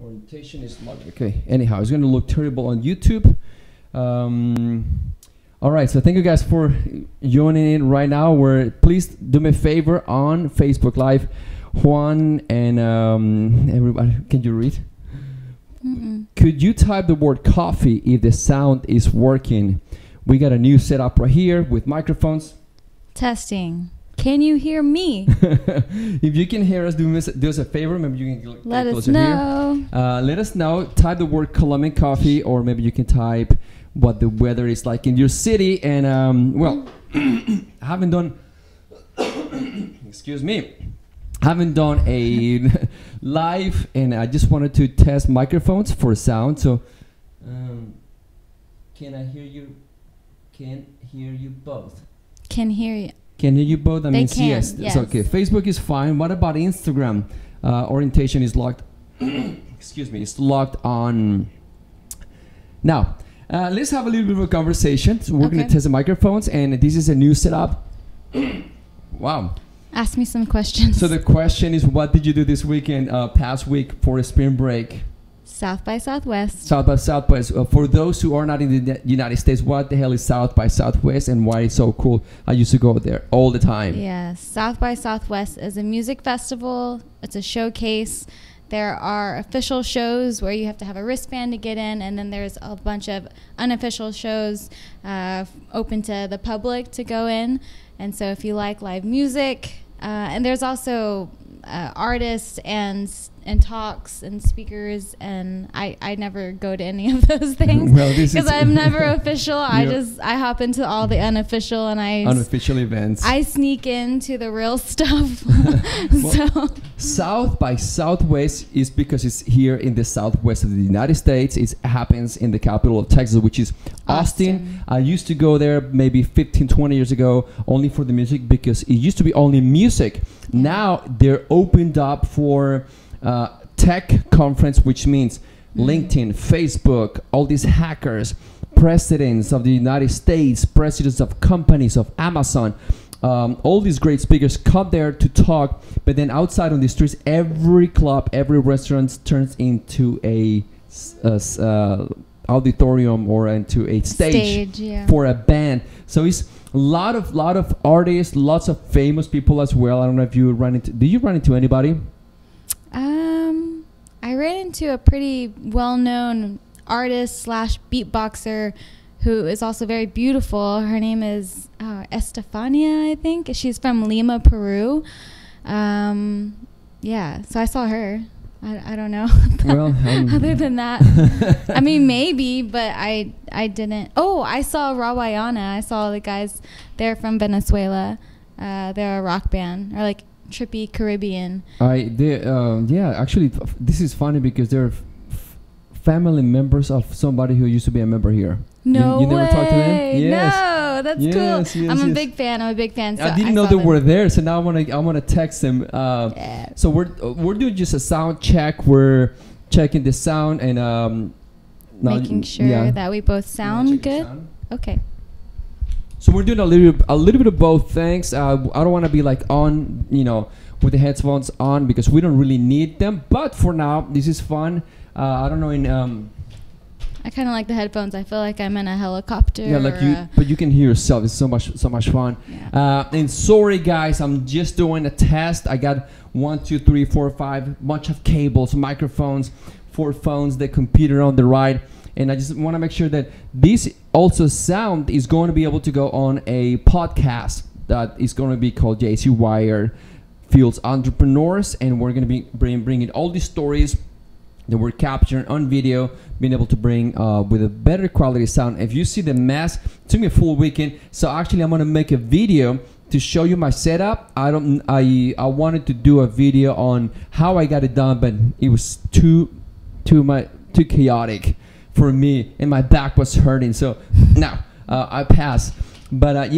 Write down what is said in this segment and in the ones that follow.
Orientation is locked. Okay. Anyhow, it's going to look terrible on YouTube. All right. So thank you guys for joining in right now. Please do me a favor on Facebook Live. Juan and everybody, can you read? Mm-mm. Could you type the word coffee if the sound is working? We got a new setup right here with microphones. Testing. Can you hear me? If you can hear us, do us a favor. Maybe you can Let get us closer know. here. Let us know. Type the word Colombian coffee, or maybe you can type what the weather is like in your city. And well, I haven't done. Excuse me. Haven't done a live, and I just wanted to test microphones for sound. So, can I hear you? Can hear you both. Can hear you. Can hear you both? That They means can, yes. yes. So, okay. Facebook is fine. What about Instagram? Orientation is locked. Excuse me. It's locked on. Now, let's have a little bit of a conversation. So we're going to test the microphones, and this is a new setup. Wow. Ask me some questions. So the question is, what did you do this weekend, past week for a spring break? South by Southwest. South by Southwest. For those who are not in the United States, what the hell is South by Southwest and why it's so cool? I used to go there all the time. Yes. South by Southwest is a music festival. It's a showcase. There are official shows where you have to have a wristband to get in, and then there's a bunch of unofficial shows open to the public to go in. And so if you like live music, and there's also artists and talks and speakers, and I never go to any of those things because I'm never official. I hop into all the unofficial, and unofficial events. I sneak into the real stuff. Well, South by Southwest is because it's here in the southwest of the United States. It happens in the capital of Texas, which is Austin. I used to go there maybe 15, 20 years ago only for the music, because it used to be only music. Now they're opened up for tech conference, which means LinkedIn, Facebook, all these hackers, presidents of the United States, presidents of companies, of Amazon, all these great speakers come there to talk. But then outside on the streets, every club, every restaurant turns into a auditorium or into a stage for a band. So it's a lot of artists, lots of famous people as well. I don't know if you run into. Did you run into anybody? I ran into a pretty well-known artist / beatboxer who is also very beautiful. Her name is Estefania, I think. She's from Lima, Peru. Yeah, so I saw her. I don't know. Well, other than that, I mean, maybe, but I didn't. Oh, I saw Rawayana. I saw the guys. They're from Venezuela. They're a rock band, or like trippy Caribbean. Yeah, actually, this is funny because they're family members of somebody who used to be a member here. No you never way. talked to them? Yes. No, that's cool. Yes, I'm a big fan. So I didn't know they were there, so now I wanna text them. So we're doing just a sound check. We're checking the sound and making sure that we both sound good. Sound? Okay. So we're doing a little bit of both things. I don't want to be like on, with the headphones on, because we don't really need them. But for now, this is fun. I don't know I kind of like the headphones. I feel like I'm in a helicopter. Yeah, but you can hear yourself. It's so much fun. Yeah. And sorry guys, I'm just doing a test. I got 1, 2, 3, 4, 5 bunch of cables, microphones, 4 phones, the computer on the right. And I just want to make sure that this also sound is going to be able to go on a podcast that is going to be called JC Wire Fields Entrepreneurs, and we're going to be bringing all these stories that we're capturing on video, being able to bring with a better quality sound. If you see the mess, it took me a full weekend. So actually, I'm going to make a video to show you my setup. I wanted to do a video on how I got it done, but it was too chaotic for me, and my back was hurting. So now I pass. But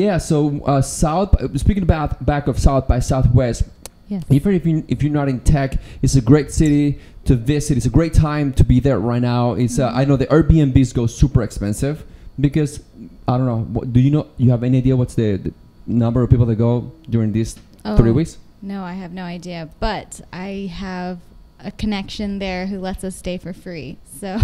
speaking about back of South by Southwest, if you're not in tech, it's a great city to visit. It's a great time to be there right now. It's I know the Airbnbs go super expensive because I don't know. Do you have any idea what's the number of people that go during these 3 weeks? No, I have no idea. But I have a connection there who lets us stay for free. So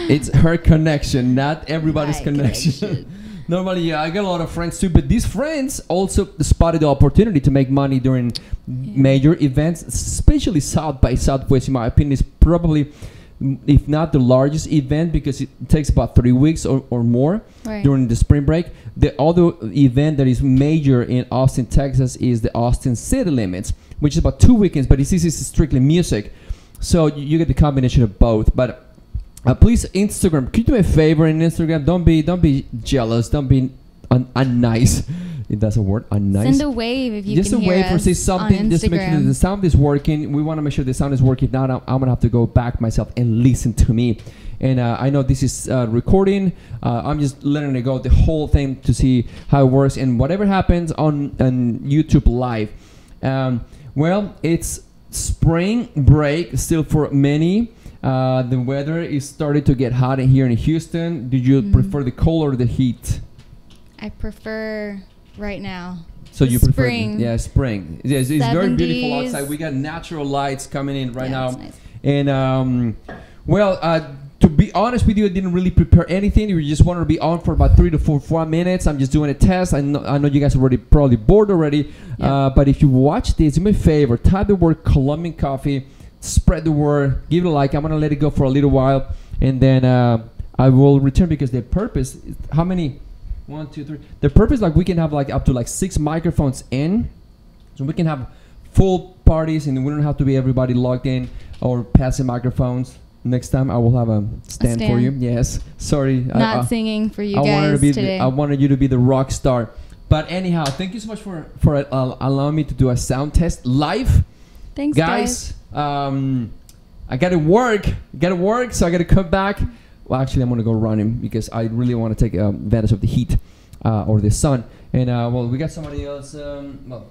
it's her connection, not everybody's My connection. Normally, yeah, I got a lot of friends too, but these friends also spotted the opportunity to make money during major events, especially South by Southwest. In my opinion, is probably, if not the largest event, because it takes about 3 weeks or more during the spring break. The other event that is major in Austin, Texas, is the Austin City Limits, which is about 2 weekends, but this is strictly music. So you get the combination of both. But please, Instagram, could you do me a favor in Instagram? Don't be jealous. Don't be unnice. If that's a word, unnice. Send a wave if you just can hear us. Just a wave or say something. Just to make sure that the sound is working. We want to make sure the sound is working. If not, I'm going to have to go back myself and listen to me. And I know this is recording. I'm just letting it go, the whole thing, to see how it works. And whatever happens on YouTube Live. Well, it's spring break still for many. The weather is starting to get hot here in Houston. Do you prefer the cold or the heat? I prefer right now. So you prefer spring. Yeah, spring. Yes, it's very beautiful outside. We got natural lights coming in right now. Nice. And to be honest with you, I didn't really prepare anything. We just wanted to be on for about 3 to 4 minutes. I'm just doing a test. I know you guys are probably bored already. But if you watch this, do me a favor, type the word Colombian coffee, spread the word, give it a like. I'm gonna let it go for a little while, and then I will return, because the purpose is, how many? 1, 2, 3. The purpose, like, we can have like up to 6 microphones in, so we can have full parties, and we don't have to be everybody logged in or passing microphones. Next time I will have a stand for you. Yes, sorry. Not singing for you guys today. I wanted you to be the rock star. But anyhow, thank you so much for allowing me to do a sound test live. Thanks, guys. I gotta work. So I gotta come back. Well, actually, I'm gonna go running because I really want to take advantage of the heat or the sun. And well, we got somebody else. Well,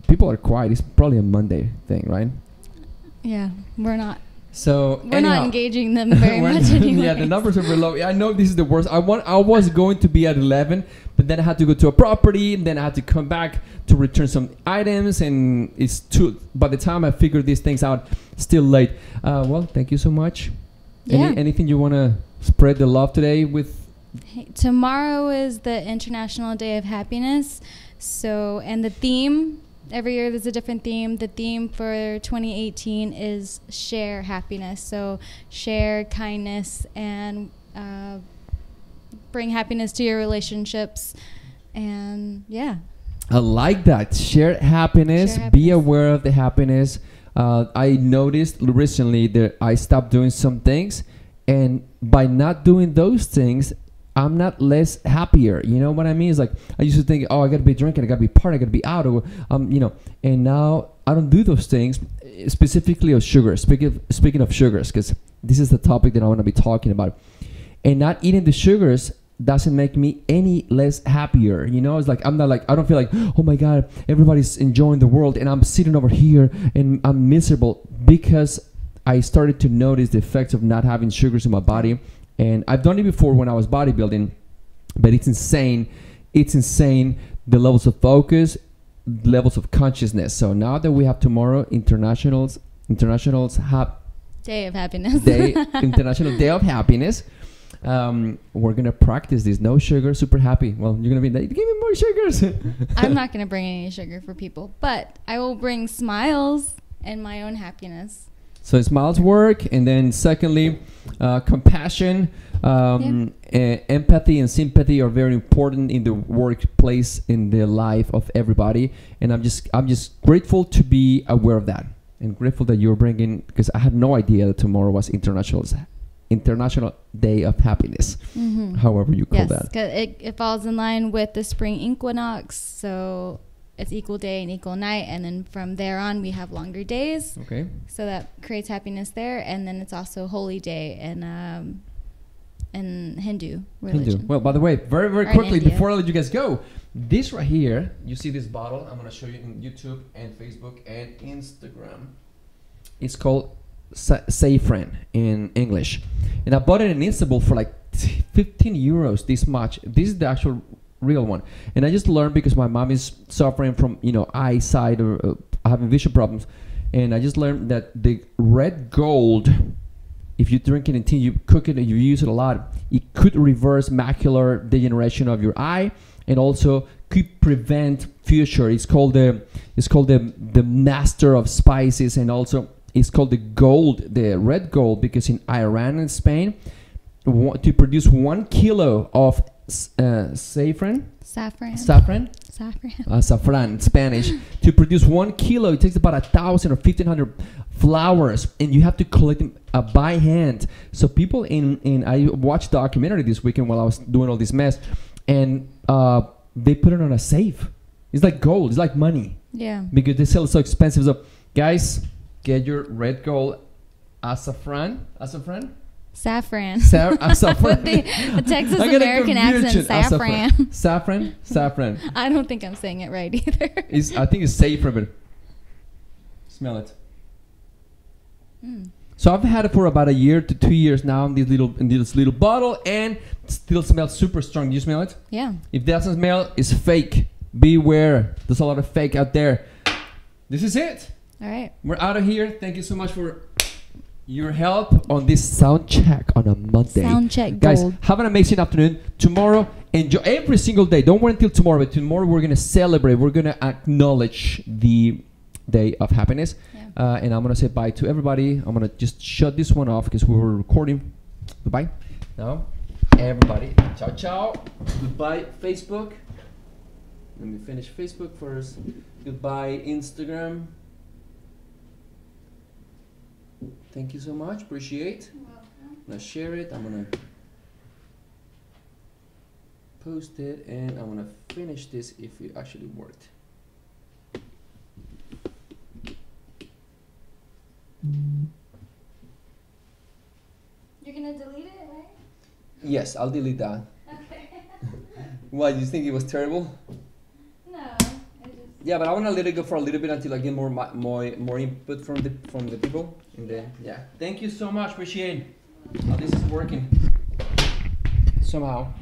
people are quiet. It's probably a Monday thing, right? Yeah, we're not. So we're not engaging them very much anymore. Yeah, the numbers are very low. I know this is the worst. I was going to be at 11, but then I had to go to a property, and then I had to come back to return some items, and it's too. By the time I figured these things out, still late. Well, thank you so much. Yeah. Anything you want to spread the love today with? Hey, tomorrow is the International Day of Happiness. So, and the theme. Every year there's a different theme. The theme for 2018 is share happiness. So share kindness and bring happiness to your relationships. And yeah. I like that. Share happiness. Be aware of the happiness. I noticed recently that I stopped doing some things. And by not doing those things, I'm not less happier. You know what I mean? It's like I used to think, oh, I got to be drinking, I got to be partying, I got to be out, or you know. And now I don't do those things. Specifically of sugar. Speaking of sugars, because this is the topic that I want to be talking about. And not eating the sugars doesn't make me any less happier. You know, it's like I don't feel like, oh my God, everybody's enjoying the world, and I'm sitting over here and I'm miserable, because I started to notice the effects of not having sugars in my body. And I've done it before when I was bodybuilding, but it's insane. It's insane, the levels of focus, levels of consciousness. So now that we have tomorrow International Day of Happiness. International Day of Happiness, we're going to practice this. No sugar, super happy. Well, you're going to be like, give me more sugars. I'm not going to bring any sugar for people, but I will bring smiles and my own happiness. So smiles work, and then secondly, compassion, empathy and sympathy are very important in the workplace, in the life of everybody. And I'm just grateful to be aware of that, and grateful that you're bringing, because I had no idea that tomorrow was International Day of Happiness. Mm-hmm. However you call that. It falls in line with the spring equinox, so it's equal day and equal night, and then from there on we have longer days. Okay. So that creates happiness there, and then it's also holy day in Hindu religion. Well, by the way, very very quickly before I let you guys go, this right here, you see this bottle? I'm gonna show you in YouTube and Facebook and Instagram. It's called Saffron in English, and I bought it in Istanbul for like 15 euros. This much. This is the actual real one, and I just learned because my mom is suffering from eyesight or having vision problems, And I just learned that the red gold, if you drink it in tea, you cook it and you use it a lot, it could reverse macular degeneration of your eye, and also could prevent future. It's called the master of spices, and also it's called the red gold, because in Iran and Spain, to produce 1 kilo of saffron, Spanish, to produce 1 kilo, it takes about 1,000 or 1,500 flowers, and you have to collect them by hand. So people I watched a documentary this weekend while I was doing all this mess, and they put it on a safe. It's like gold. It's like money. Yeah. Because they sell it so expensive. So guys, get your red gold saffron. Saffron. Saffron. the Texas American accent, saffron. Saffron. I don't think I'm saying it right either. I think it's saffron, but smell it. So I've had it for about 1 year to 2 years now in this little bottle, and it still smells super strong. Do you smell it? Yeah. If it doesn't smell, it's fake. Beware. There's a lot of fake out there. This is it. All right. We're out of here. Thank you so much for your help on this sound check on a Monday. Sound check Guys, gold. have an amazing afternoon. Tomorrow, enjoy every single day. Don't wait until tomorrow, but tomorrow we're going to celebrate. We're going to acknowledge the day of happiness. Yeah. And I'm going to say bye to everybody. I'm going to just shut this one off because we were recording. Goodbye. Now, everybody. Ciao, ciao. Goodbye, Facebook. Let me finish Facebook first. Goodbye, Instagram. Thank you so much. Appreciate. You're welcome. I'm gonna share it. I'm gonna post it, and I'm gonna finish this if it actually worked. You're gonna delete it, right? Yes, I'll delete that. Okay. Why? You think it was terrible? No, I just. Yeah, but I wanna let it go for a little bit until I get more input from the people. And then yeah. Thank you so much. Appreciate how this is working somehow.